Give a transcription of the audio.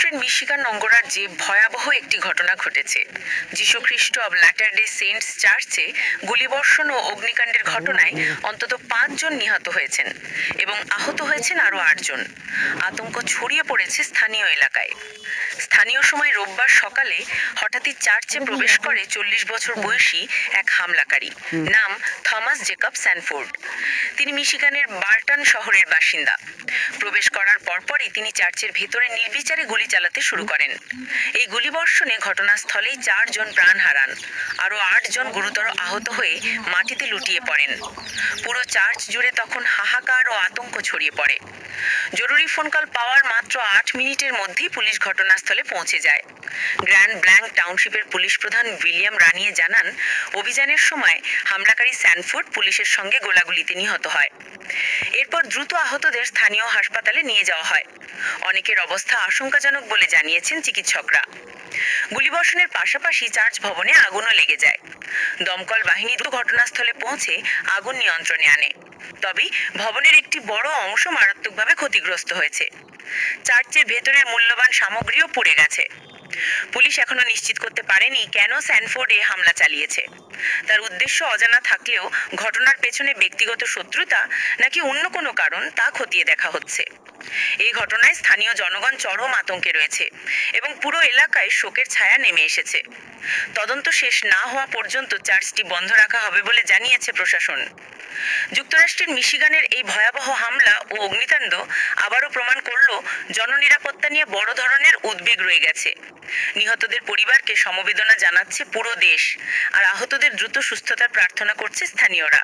যুক্তরাষ্ট্রের মিশিগান অঙ্গরাজ্যে ভয়াবহ একটি ঘটনা ঘটেছে। যীশুখ্রিস্ট অব ল্যাটার ডে সেন্টস চার্চে গুলিবর্ষণ ও অগ্নিকাণ্ডের ঘটনায় অন্তত 5 জন নিহত হয়েছেন এবং আহত হয়েছেন আরও 8 জন। আতঙ্ক ছড়িয়ে পড়েছে স্থানীয় এলাকায়। স্থানীয় সময় রোববার সকালে হঠাৎই চার্চে প্রবেশ করে 40 বছর বয়সী এক হামলাকারী, নাম থমাস জেকব স্যানফোর্ড। তিনি মিশিগানের বার্টন শহরের বাসিন্দা। প্রবেশ করার পরপরই তিনি চার্চের ভেতরে নির্বিচারে গুলি চালাতে শুরু করেন। এই গুলিবর্ষণে ঘটনাস্থলেই 4 জন প্রাণ হারান, আরও 8 জন গুরুতর আহত হয়ে মাটিতে লুটিয়ে পড়েন। পুরো চার্চ জুড়ে তখন হাহাকার ও আতঙ্ক ছড়িয়ে পড়ে। জরুরি ফোন কল পাওয়ার মাত্র 8 মিনিটের মধ্যেই পুলিশ ঘটনাস্থলে পৌঁছে যায়। গ্র্যান্ড ব্ল্যাঙ্ক টাউনশিপের পুলিশ প্রধান উইলিয়াম রানিয়ে জানান, অভিযানের সময় হামলাকারী স্যানফোর্ড পুলিশের সঙ্গে গোলাগুলিতে নিহত হয়। এরপর দ্রুত আহতদের স্থানীয় হাসপাতালে নিয়ে যাওয়া হয়। অনেকের অবস্থা আশঙ্কাজনক বলে জানিয়েছেন চিকিৎসকরা। গুলিবর্ষণের পাশাপাশি চার্চ ভবনে আগুনও লেগে যায়। দমকল বাহিনী দ্রুত ঘটনাস্থলে পৌঁছে আগুন নিয়ন্ত্রণে আনে। তবে ভবনের একটি বড় অংশ মারাত্মকভাবে ক্ষতিগ্রস্ত হয়েছে। চার্চের ভেতরের মূল্যবান সামগ্রীও পুড়ে গেছে। পুলিশ এখনো নিশ্চিত করতে পারেনি কেন স্যানফোর্ড এ হামলা চালিয়েছে। তার উদ্দেশ্য অজানা থাকলেও ঘটনার পেছনে ব্যক্তিগত শত্রুতা নাকি অন্য কোনো কারণ তা খতিয়ে দেখা হচ্ছে। এই ঘটনায় স্থানীয় জনগণ চরম আতঙ্কে রয়েছে এবং পুরো এলাকায় শোকের ছায়া নেমে এসেছে। তদন্ত শেষ না হওয়া পর্যন্ত চার্চটি বন্ধ রাখা হবে বলে জানিয়েছে প্রশাসন। যুক্তরাষ্ট্রের মিশিগানের এই ভয়াবহ হামলা ও অগ্নিকাণ্ড আবারও প্রমাণ করল জননিরাপত্তা নিয়ে বড় ধরনের উদ্বেগ রয়ে গেছে। নিহতদের পরিবারকে সমবেদনা জানাচ্ছে পুরো দেশ, আর আহতদের দ্রুত সুস্থতার প্রার্থনা করছে স্থানীয়রা।